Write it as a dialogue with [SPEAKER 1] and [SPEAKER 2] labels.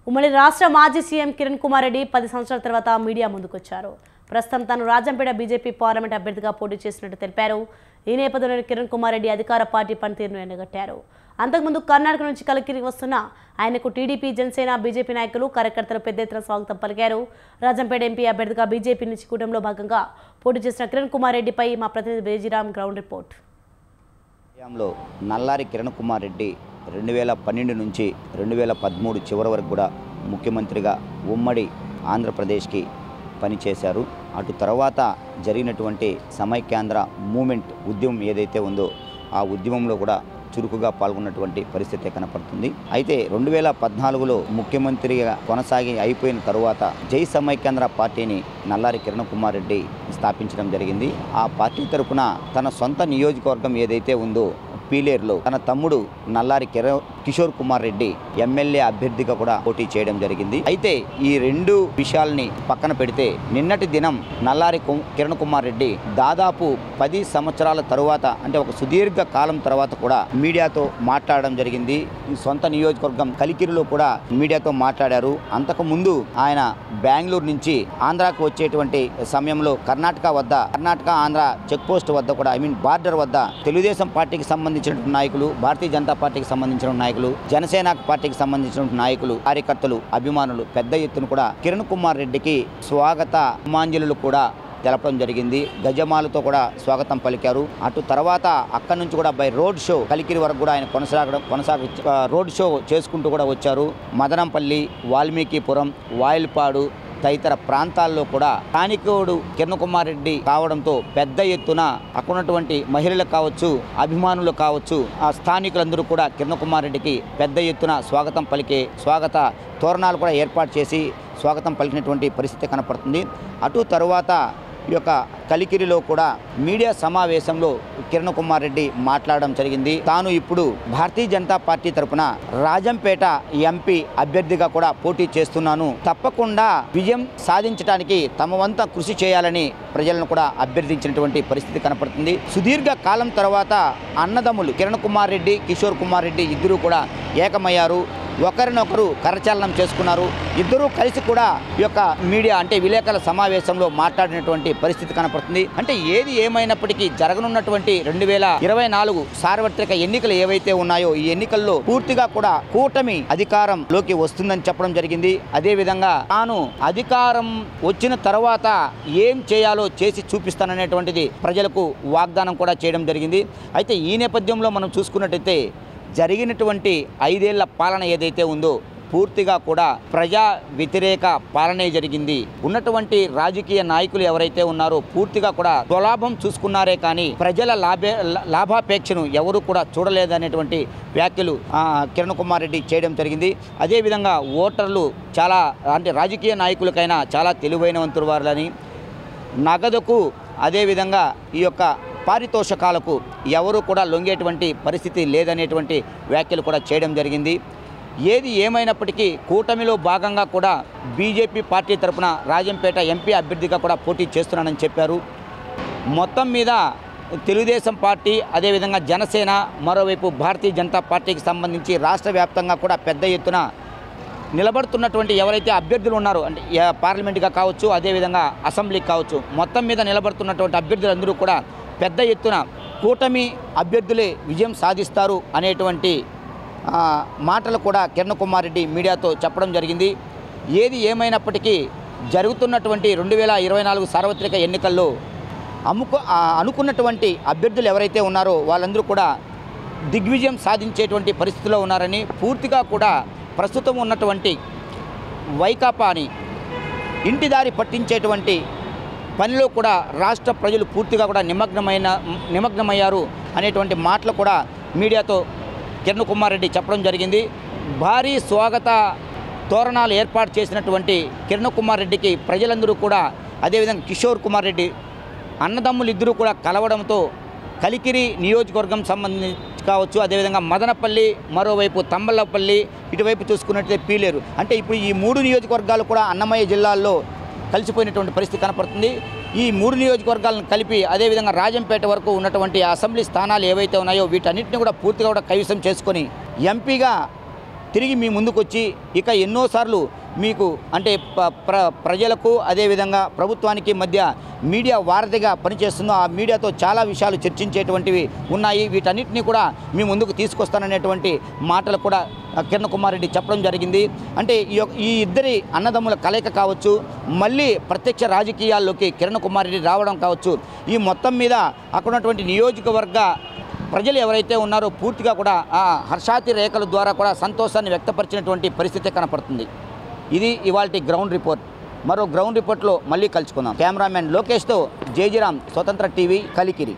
[SPEAKER 1] ఉమ్మడి రాష్ట్ర మాజీ సీఎం కిరణ్ కుమార్ రెడ్డి 10 సంవత్సరాల తర్వాత మీడియా ముందుకొచ్చారు. ప్రస్తుతం తాను రాజంపేట బీజేపీ పార్లమెంట్ అభ్యర్థిగా పోటీ చేసినట్టు తెలిపారు. ఈ నేపథ్యంలో కిరణ్ కుమార్ రెడ్డి అధికార పార్టీ పనితీరును ఎండగట్టారు. అంతకుముందు కర్ణాటక నుంచి కలికిరి వస్తున్న ఆయనకు టీడీపీ, జనసేన, బీజేపీ నాయకులు, కార్యకర్తలు పెద్ద ఎత్తున స్వాగతం పలికారు. రాజంపేట ఎంపీ అభ్యర్థిగా బీజేపీ నుంచి కూటమిలో భాగంగా పోటీ చేసిన కిరణ్ కుమార్ రెడ్డిపై మా ప్రతినిధి బేజీరామ్ గ్రౌండ్ రిపోర్ట్.
[SPEAKER 2] నల్లారి కిరణ్ కుమార్ రెడ్డి 2012 నుంచి 2013 చివరి వరకు కూడా ముఖ్యమంత్రిగా ఉమ్మడి ఆంధ్రప్రదేశ్కి పనిచేశారు. అటు తర్వాత జరిగినటువంటి సమైక్యాంధ్ర మూమెంట్ ఉద్యమం ఏదైతే ఉందో ఆ ఉద్యమంలో కూడా చురుకుగా పాల్గొన్నటువంటి పరిస్థితి కనపడుతుంది. అయితే 2014లో ముఖ్యమంత్రిగా కొనసాగి అయిపోయిన తరువాత జై సమైక్యాంధ్ర పార్టీని నల్లారి కిరణ్ కుమార్ రెడ్డి స్థాపించడం జరిగింది. ఆ పార్టీ తరఫున తన సొంత నియోజకవర్గం ఏదైతే ఉందో పీలేరులో తన తమ్ముడు నల్లారి కిషోర్ కుమార్ రెడ్డి ఎమ్మెల్యే అభ్యర్థిగా కూడా పోటీ చేయడం జరిగింది. అయితే ఈ రెండు విషయాల్ని పక్కన పెడితే నిన్నటి దినం నల్లారి కిరణ్ కుమార్ రెడ్డి దాదాపు 10 సంవత్సరాల తరువాత, అంటే ఒక సుదీర్ఘ కాలం తర్వాత కూడా మీడియాతో మాట్లాడడం జరిగింది. ఈ సొంత నియోజకవర్గం కలికిరిలో కూడా మీడియాతో మాట్లాడారు. అంతకుముందు ఆయన బెంగళూరు నుంచి ఆంధ్రాకు వచ్చేటువంటి సమయంలో కర్ణాటక ఆంధ్ర చెక్ పోస్ట్ వద్ద కూడా బార్డర్ వద్ద తెలుగుదేశం పార్టీకి సంబంధించిన నాయకులు, భారతీయ జనతా పార్టీకి సంబంధించిన నాయకులు, జనసేన పార్టీకి సంబంధించిన నాయకులు, కార్యకర్తలు, అభిమానులు పెద్ద ఎత్తున కూడా కిరణ్ కుమార్ రెడ్డికి స్వాగత మాంజలులు కూడా తెలపడం జరిగింది. గజమాలతో కూడా స్వాగతం పలికారు. అటు తర్వాత అక్కడి నుంచి కూడా బై రోడ్ షో కలికిరి వరకు కూడా ఆయన రోడ్ షో చేసుకుంటూ కూడా వచ్చారు. మదనంపల్లి, వాల్మీకిపురం, వాయిల్పాడు తదితర ప్రాంతాల్లో కూడా స్థానికుడు కిరణ్ కుమార్ రెడ్డి కావడంతో పెద్ద ఎత్తున అక్కడున్నటువంటి మహిళలు కావచ్చు, అభిమానులు కావచ్చు, ఆ స్థానికులందరూ కూడా కిరణ్ కుమార్ రెడ్డికి పెద్ద ఎత్తున స్వాగతం పలికే స్వాగత తోరణాలు కూడా ఏర్పాటు చేసి స్వాగతం పలికినటువంటి పరిస్థితి కనపడుతుంది. అటు తరువాత ఈ యొక్క కలికిరిలో కూడా మీడియా సమావేశంలో కిరణ్ కుమార్ రెడ్డి మాట్లాడడం జరిగింది. తాను ఇప్పుడు భారతీయ జనతా పార్టీ తరఫున రాజంపేట ఎంపీ అభ్యర్థిగా కూడా పోటీ చేస్తున్నాను, తప్పకుండా విజయం సాధించడానికి తమ వంత కృషి చేయాలని ప్రజలను కూడా అభ్యర్థించినటువంటి పరిస్థితి కనపడుతుంది. సుదీర్ఘ కాలం తర్వాత అన్నదమ్ములు కిరణ్ కుమార్ రెడ్డి, కిషోర్ కుమార్ రెడ్డి ఇద్దరూ కూడా ఏకమయ్యారు. ఒకరినొకరు కరచాలనం చేసుకున్నారు. ఇద్దరూ కలిసి కూడా ఈ యొక్క మీడియా అంటే విలేకరుల సమావేశంలో మాట్లాడినటువంటి పరిస్థితి కనపడుతుంది. అంటే ఏది ఏమైనప్పటికీ జరగనున్నటువంటి 2024 సార్వత్రిక ఎన్నికలు ఏవైతే ఉన్నాయో ఈ ఎన్నికల్లో పూర్తిగా కూడా కూటమి అధికారంలోకి వస్తుందని చెప్పడం జరిగింది. అదేవిధంగా తాను అధికారం వచ్చిన తర్వాత ఏం చేయాలో చేసి చూపిస్తాననేటువంటిది ప్రజలకు వాగ్దానం కూడా చేయడం జరిగింది. అయితే ఈ నేపథ్యంలో మనం చూసుకున్నట్టయితే జరిగినటువంటి 5 ఏళ్ల పాలన ఏదైతే ఉందో పూర్తిగా కూడా ప్రజా వ్యతిరేక పాలనే జరిగింది. ఉన్నటువంటి రాజకీయ నాయకులు ఎవరైతే ఉన్నారో పూర్తిగా కూడా స్వలాభం చూసుకున్నారే కానీ ప్రజల లాభాపేక్షను ఎవరు కూడా చూడలేదనేటువంటి వ్యాఖ్యలు కిరణ్ కుమార్ రెడ్డి చేయడం జరిగింది. అదేవిధంగా ఓటర్లు చాలా అంటే రాజకీయ నాయకులకైనా చాలా తెలివైనవంతులు వారని, నగదుకు అదేవిధంగా ఈ యొక్క పారితోషకాలకు ఎవరు కూడా లొంగేటువంటి పరిస్థితి లేదనేటువంటి వ్యాఖ్యలు కూడా చేయడం జరిగింది. ఏది ఏమైనప్పటికీ కూటమిలో భాగంగా కూడా బీజేపీ పార్టీ తరఫున రాజంపేట ఎంపీ అభ్యర్థిగా కూడా పోటీ చేస్తున్నానని చెప్పారు. మొత్తం మీద తెలుగుదేశం పార్టీ, అదేవిధంగా జనసేన, మరోవైపు భారతీయ జనతా పార్టీకి సంబంధించి రాష్ట్ర వ్యాప్తంగా కూడా పెద్ద ఎత్తున నిలబడుతున్నటువంటి ఎవరైతే అభ్యర్థులు ఉన్నారో అంటే పార్లమెంట్గా కావచ్చు, అదేవిధంగా అసెంబ్లీకి కావచ్చు, మొత్తం మీద నిలబడుతున్నటువంటి అభ్యర్థులందరూ కూడా పెద్ద ఎత్తున కూటమి అభ్యర్థులే విజయం సాధిస్తారు అనేటువంటి మాటలు కూడా కిరణ్ కుమార్ రెడ్డి మీడియాతో చెప్పడం జరిగింది. ఏది ఏమైనప్పటికీ జరుగుతున్నటువంటి 2024 సార్వత్రిక ఎన్నికల్లో అనుకున్నటువంటి అభ్యర్థులు ఎవరైతే ఉన్నారో వాళ్ళందరూ కూడా దిగ్విజయం సాధించేటువంటి పరిస్థితిలో ఉన్నారని, పూర్తిగా కూడా ప్రస్తుతం ఉన్నటువంటి వైకాపాని ఇంటిదారి పట్టించేటువంటి పనిలో కూడా రాష్ట్ర ప్రజలు పూర్తిగా కూడా నిమగ్నమయ్యారు అనేటువంటి మాటలు కూడా మీడియాతో కిరణ్ కుమార్ రెడ్డి చెప్పడం జరిగింది. భారీ స్వాగత తోరణాలు ఏర్పాటు చేసినటువంటి కిరణ్ కుమార్ రెడ్డికి ప్రజలందరూ కూడా, అదేవిధంగా కిషోర్ కుమార్ రెడ్డి అన్నదమ్ములు ఇద్దరూ కూడా కలవడంతో కలికిరి నియోజకవర్గం సంబంధించి కావచ్చు, అదేవిధంగా మదనపల్లి, మరోవైపు తంబలపల్లి, ఇటువైపు చూసుకున్నట్లయితే పీలేరు, అంటే ఇప్పుడు ఈ 3 నియోజకవర్గాలు కూడా అన్నమయ్య జిల్లాల్లో కలిసిపోయినటువంటి పరిస్థితి కనపడుతుంది. ఈ 3 నియోజకవర్గాలను కలిపి అదేవిధంగా రాజంపేట వరకు ఉన్నటువంటి అసెంబ్లీ స్థానాలు ఏవైతే ఉన్నాయో వీటన్నిటిని కూడా పూర్తిగా కూడా కైవసం చేసుకొని ఎంపీగా తిరిగి మీ ముందుకు వచ్చి ఇక ఎన్నోసార్లు మీకు అంటే ప్రజలకు అదేవిధంగా ప్రభుత్వానికి మధ్య మీడియా వారధిగా పనిచేస్తుందో ఆ మీడియాతో చాలా విషయాలు చర్చించేటువంటివి ఉన్నాయి. వీటన్నిటిని కూడా మీ ముందుకు తీసుకొస్తాననేటువంటి మాటలు కూడా కిరణ్ కుమార్ రెడ్డి చెప్పడం జరిగింది. అంటే ఈ ఇద్దరి అన్నదమ్ముల కలయిక కావచ్చు, మళ్ళీ ప్రత్యక్ష రాజకీయాల్లోకి కిరణ్ కుమార్ రెడ్డి రావడం కావచ్చు, ఈ మొత్తం మీద అక్కడ ఉన్నటువంటి నియోజకవర్గ ప్రజలు ఎవరైతే ఉన్నారో పూర్తిగా కూడా ఆ హర్షాతి రేఖల ద్వారా కూడా సంతోషాన్ని వ్యక్తపరిచినటువంటి పరిస్థితి కనపడుతుంది. ఇది ఇవాల్టి గ్రౌండ్ రిపోర్ట్. మరో గ్రౌండ్ రిపోర్ట్లో మళ్ళీ కలుసుకుందాం. కెమెరామెన్ లోకేష్తో జేజీరామ్, స్వతంత్ర టీవీ, కలికిరి.